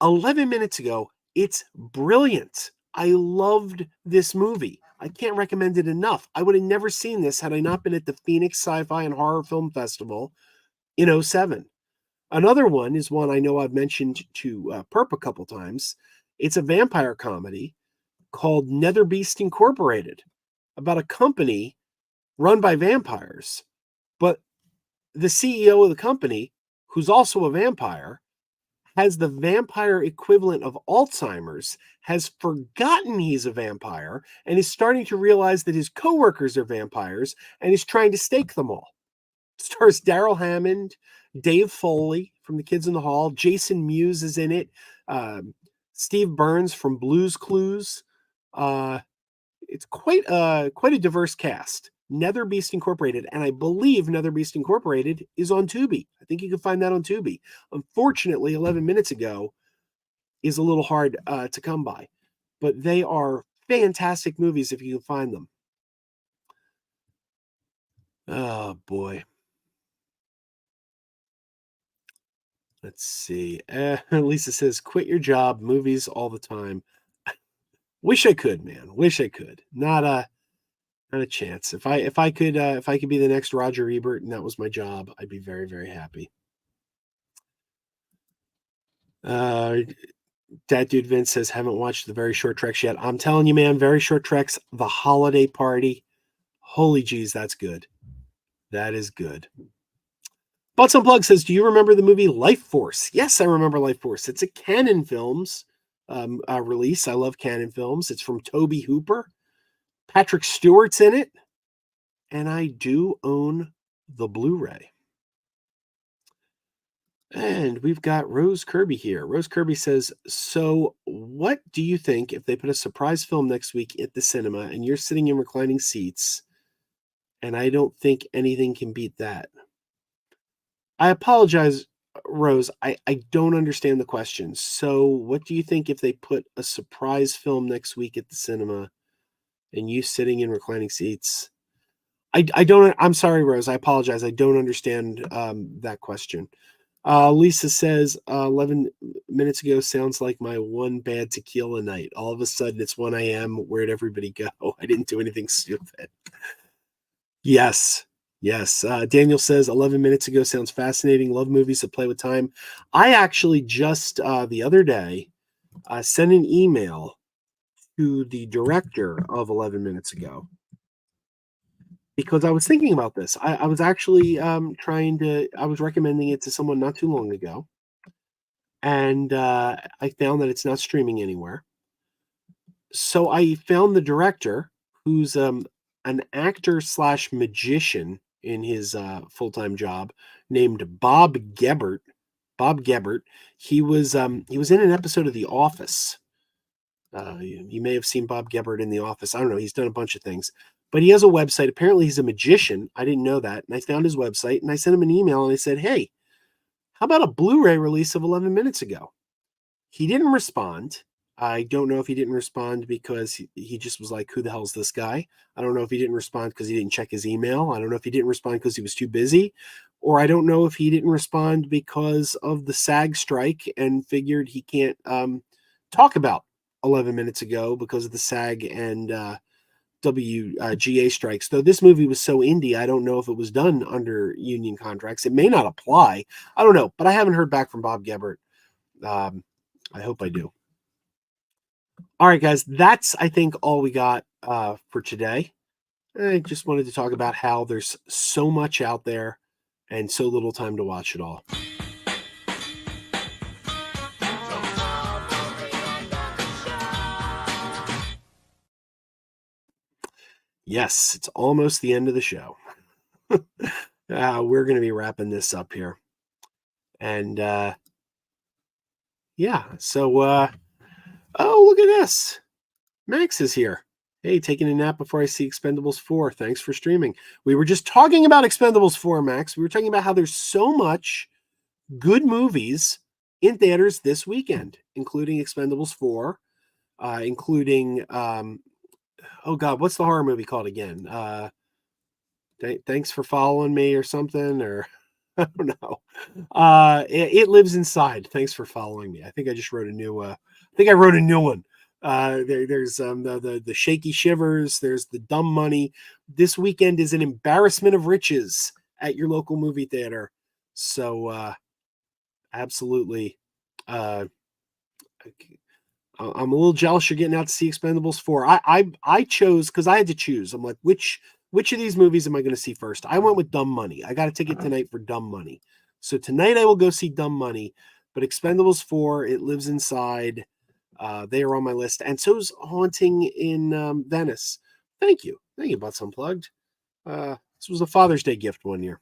11 minutes ago, it's brilliant. I loved this movie. I can't recommend it enough. I would have never seen this had I not been at the Phoenix Sci-Fi and Horror Film Festival in 2007. Another one is one I know I've mentioned to Perp a couple times. It's a vampire comedy called Nether Beast Incorporated, about a company run by vampires. But the CEO of the company, who's also a vampire, has the vampire equivalent of Alzheimer's, has forgotten he's a vampire, and is starting to realize that his coworkers are vampires, and is trying to stake them all. Stars Daryl Hammond, Dave Foley from The Kids in the Hall, Jason Mewes is in it, Steve Burns from Blue's Clues. It's quite a diverse cast. Nether Beast Incorporated, and I believe Nether Beast Incorporated is on Tubi. I think you can find that on Tubi. Unfortunately, 11 Minutes Ago is a little hard to come by, but they are fantastic movies if you can find them. Oh boy. Let's see. Lisa says, quit your job, movies all the time. Wish I could, man. Wish I could. Not a chance. If I could be the next Roger Ebert and that was my job, I'd be very, very happy. That dude Vince says, haven't watched the Very Short Treks yet. I'm telling you, man, Very Short Treks, The Holiday Party. Holy jeez, that's good. That is good. Butts Unplugged says, do you remember the movie Life Force? Yes, I remember Life Force. It's a Cannon Films release. I love Cannon Films. It's from Tobe Hooper. Patrick Stewart's in it. And I do own the Blu-ray. And we've got Rose Kirby here. Rose Kirby says, "So, what do you think if they put a surprise film next week at the cinema and you're sitting in reclining seats? And I don't think anything can beat that." I apologize, Rose. I don't understand the question. So, what do you think if they put a surprise film next week at the cinema and you sitting in reclining seats? I don't. I'm sorry, Rose. I apologize. I don't understand that question. Lisa says, 11 minutes ago sounds like my one bad tequila night. All of a sudden, it's 1 a.m. Where'd everybody go? I didn't do anything stupid. Yes. Yes. Daniel says, 11 minutes ago sounds fascinating. Love movies that play with time. I actually just the other day sent an email to the director of 11 minutes ago because I was thinking about this. I was actually I was recommending it to someone not too long ago. And I found that it's not streaming anywhere. So I found the director, who's an actor slash magician in his full-time job, named Bob Gebert. Bob Gebert. He was in an episode of The Office. You may have seen Bob Gebert in The Office. I don't know. He's done a bunch of things, but he has a website. Apparently, he's a magician. I didn't know that, and I found his website and I sent him an email and I said, "Hey, how about a Blu-ray release of 11 minutes ago?" He didn't respond. I don't know if he didn't respond because he just was like, "Who the hell's this guy?" I don't know if he didn't respond because he didn't check his email. I don't know if he didn't respond because he was too busy, or I don't know if he didn't respond because of the SAG strike and figured he can't talk about 11 minutes ago because of the SAG and WGA strikes. Though this movie was so indie, I don't know if it was done under union contracts. It may not apply. I don't know, but I haven't heard back from Bob Gebert. I hope I do. All right, guys, that's I think all we got for today. I just wanted to talk about how there's so much out there and so little time to watch it all. Yes, it's almost the end of the show. We're going to be wrapping this up here. And yeah, so oh, look at this. Max is here. Hey, taking a nap before I see Expendables 4. Thanks for streaming. We were just talking about Expendables 4, Max. We were talking about how there's so much good movies in theaters this weekend, including Expendables 4, including oh god, what's the horror movie called again? Thanks for following me or something, or I don't know. It lives inside. Thanks for following me. I think I just wrote a new I think I wrote a new one. There's the Shaky Shivers, there's the Dumb Money. This weekend is an embarrassment of riches at your local movie theater. So absolutely I'm a little jealous you're getting out to see Expendables 4. I chose because I had to choose. I'm like, which of these movies am I going to see first? I went with Dumb Money. I got a ticket tonight for Dumb Money. So tonight I will go see Dumb Money, but Expendables 4, It Lives Inside. They are on my list. And so is Haunting in Venice. Thank you. Thank you, Butts Unplugged. This was a Father's Day gift one year.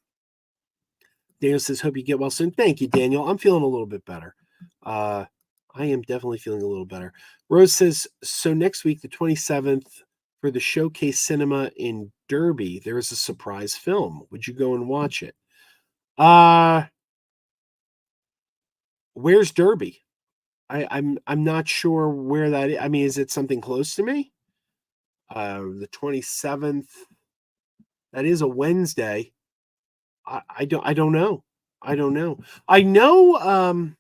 Daniel says, hope you get well soon. Thank you, Daniel. I'm feeling a little bit better. I am definitely feeling a little better. Rose says, so next week, the 27th, for the Showcase Cinema in Derby, there is a surprise film. Would you go and watch it? Where's Derby? I'm not sure where that is. I mean, is it something close to me? The 27th. That is a Wednesday. I don't know. I don't know. I know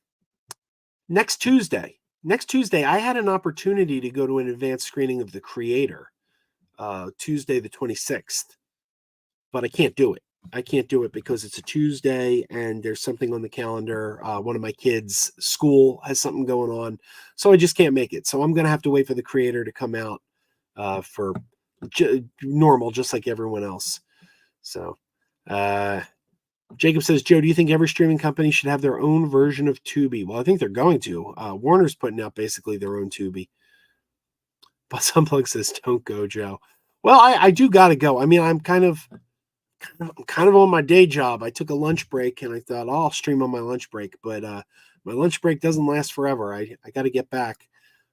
next Tuesday, I had an opportunity to go to an advanced screening of The Creator, Tuesday, the 26th, but I can't do it. I can't do it because it's a Tuesday and there's something on the calendar. One of my kids' school has something going on, so I just can't make it. So I'm going to have to wait for The Creator to come out for normal, just like everyone else. So, Jacob says, Joe, do you think every streaming company should have their own version of Tubi? Well, I think they're going to. Warner's putting out basically their own Tubi. But Sunplug says, don't go, Joe. Well, I do got to go. I mean, I'm kind of I'm kind of on my day job. I took a lunch break and I thought, oh, I'll stream on my lunch break, but my lunch break doesn't last forever. I got to get back,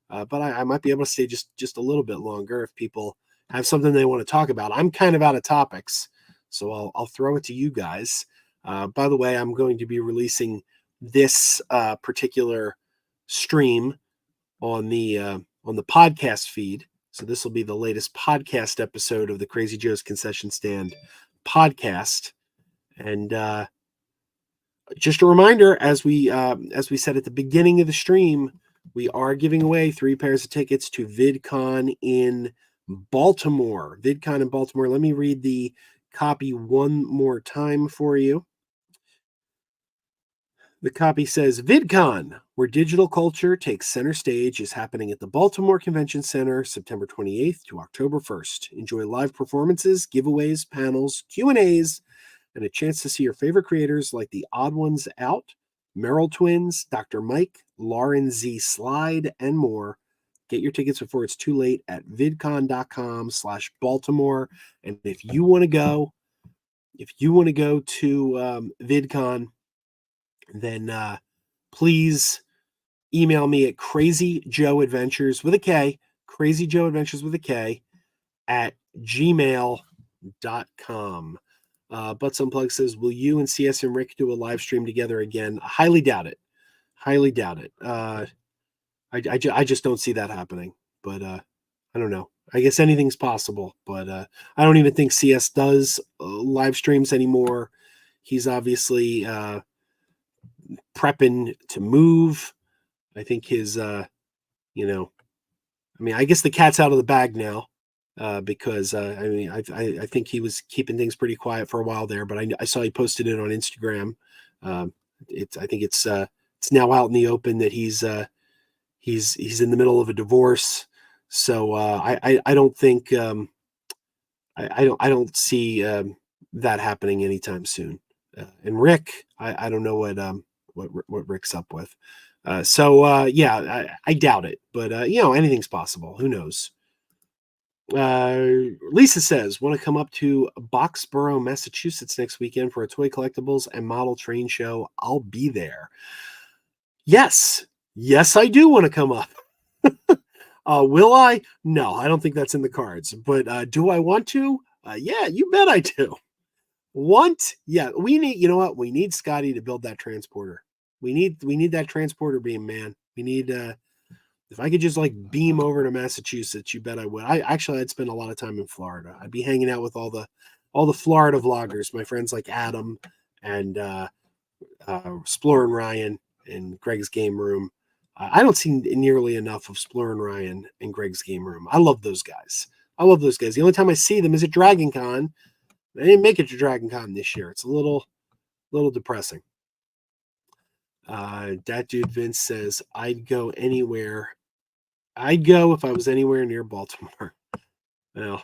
but I might be able to stay just a little bit longer if people have something they want to talk about. I'm kind of out of topics, so I'll throw it to you guys. By the way, I'm going to be releasing this particular stream on the podcast feed. So this will be the latest podcast episode of the Crazy Joe's Concession Stand podcast. And just a reminder, as we said at the beginning of the stream, we are giving away 3 pairs of tickets to VidCon in Baltimore. VidCon in Baltimore. Let me read the copy one more time for you. The copy says, VidCon, where digital culture takes center stage, is happening at the Baltimore Convention Center, September 28th to October 1st. Enjoy live performances, giveaways, panels, Q&As, and a chance to see your favorite creators like the Odd Ones Out, Merrill Twins, Dr. Mike, Lauren Z. Slide, and more. Get your tickets before it's too late at vidcon.com/Baltimore. And if you want to go to VidCon, then please email me at crazyjoeadventures with a K, crazyjoeadventures with a K at gmail.com. Butts Unplugged says, will you and CS and Rick do a live stream together again? I highly doubt it. I just don't see that happening, but I don't know. I guess anything's possible, but I don't even think CS does live streams anymore. He's obviously prepping to move. I think his I guess the cat's out of the bag now, because I think he was keeping things pretty quiet for a while there, but I saw he posted it on Instagram. I think it's now out in the open that he's in the middle of a divorce. So I don't think I don't see that happening anytime soon. And Rick, I don't know what Rick's up with. I doubt it, but anything's possible. Who knows? Lisa says, want to come up to Boxborough, Massachusetts next weekend for a toy collectibles and model train show? I'll be there. Yes, I do want to come up. Will I? No, I don't think that's in the cards, but do I want to? Yeah, you bet I do. Yeah, we need, you know what? We need Scotty to build that transporter. We need that transporter beam, man. We need, if I could just like beam over to Massachusetts, you bet I would. I'd spend a lot of time in Florida. I'd be hanging out with all the Florida vloggers, my friends like Adam and Sploor and Ryan and Greg's Game Room. I don't see nearly enough of Sploor and Ryan and Greg's Game Room. I love those guys. The only time I see them is at Dragon Con. They didn't make it to Dragon Con this year. It's a little depressing. That dude Vince says, I'd go anywhere. I'd go if I was anywhere near Baltimore. Well,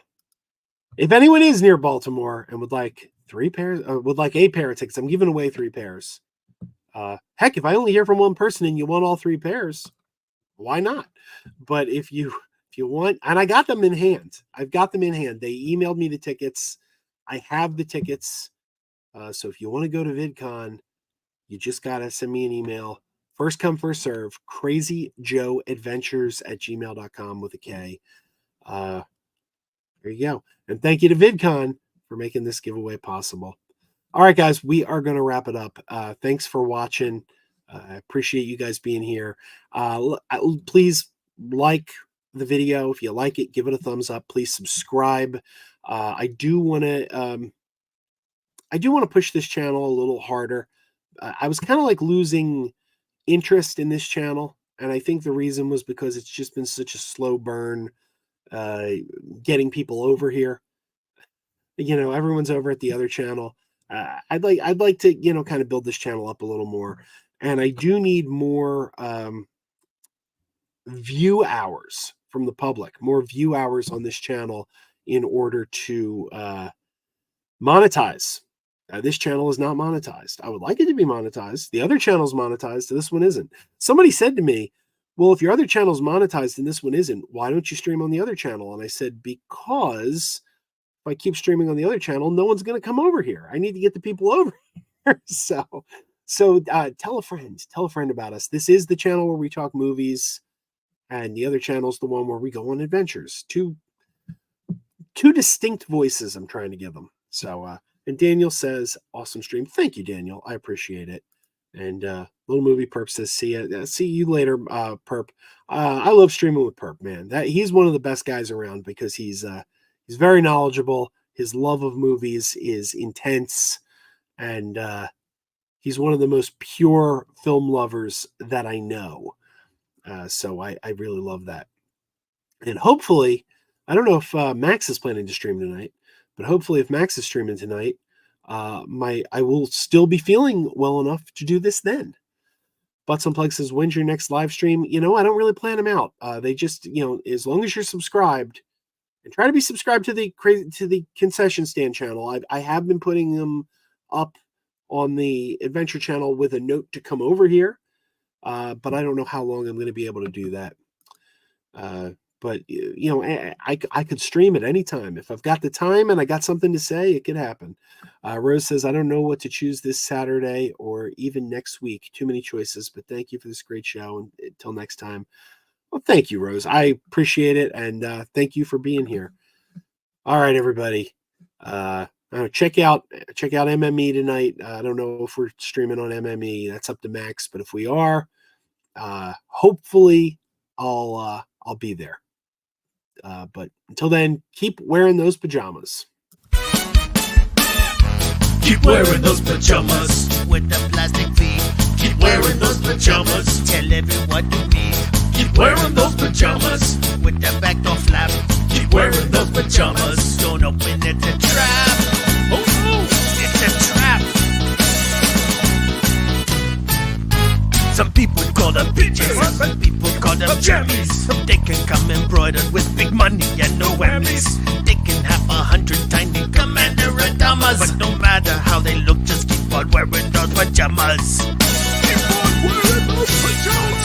if anyone is near Baltimore and would like 3 pairs, or would like a pair of tickets, I'm giving away 3 pairs. Heck, if I only hear from one person and you want all 3 pairs, why not? But if you want, and I got them in hand. I've got them in hand. They emailed me the tickets. I have the tickets. So if you want to go to VidCon, you just got to send me an email. First come, first serve. crazyjoeadventures@gmail.com with a K. There you go. And thank you to VidCon for making this giveaway possible. All right, guys, we are going to wrap it up. Thanks for watching. I appreciate you guys being here. Please like the video. If you like it, give it a thumbs up. Please subscribe. I do want to push this channel a little harder. I was kind of like losing interest in this channel, and I think the reason was because it's just been such a slow burn getting people over here. Everyone's over at the other channel. I'd like to kind of build this channel up a little more, and I do need more view hours from the public, more view hours on this channel in order to monetize. This channel is not monetized. I would like it to be monetized. The other channel's monetized, this one isn't. Somebody said to me, well, if your other channel's monetized and this one isn't, why don't you stream on the other channel? And I said, because I keep streaming on the other channel, no one's going to come over here. I need to get the people over here. So tell a friend about us. This is the channel where we talk movies, and the other channel is the one where we go on adventures. Two distinct voices I'm trying to give them. So, and Daniel says, awesome stream. Thank you, Daniel. I appreciate it. And Little Movie Perp says, see you later, Perp. I love streaming with Perp, man. He's one of the best guys around because he's very knowledgeable. His love of movies is intense, and he's one of the most pure film lovers that I know. So I really love that. And hopefully, I don't know if Max is planning to stream tonight, but hopefully if Max is streaming tonight, I will still be feeling well enough to do this then. Butts Unplugged says, when's your next live stream? I don't really plan them out. They just, as long as you're subscribed, and try to be subscribed to the concession stand channel. I have been putting them up on the Adventure channel with a note to come over here, but I don't know how long I'm going to be able to do that. But I could stream at any time. If I've got the time and I got something to say, it could happen. Rose says, I don't know what to choose this Saturday or even next week. Too many choices, but thank you for this great show. And until next time. Well, thank you, Rose. I appreciate it. And thank you for being here. All right, everybody. Check out MME tonight. I don't know if we're streaming on MME. That's up to Max. But if we are, hopefully I'll be there. But until then, keep wearing those pajamas. Keep wearing those pajamas with the plastic feet. Keep wearing those pajamas. Tell everyone you meet. Keep wearing those pajamas With the back door flap. Keep wearing those pajamas. Don't open it, it's a trap. Oh no, It's a trap. Some people call them bitches. Some people call them jammies. They can come embroidered with big money and no whammies. They can have 100 tiny commander adamas. But no matter how they look, just keep on wearing those pajamas. keep on wearing those pajamas.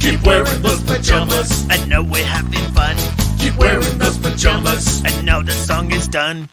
Keep wearing those pajamas. I know we're having fun. Keep wearing those pajamas. And now the song is done.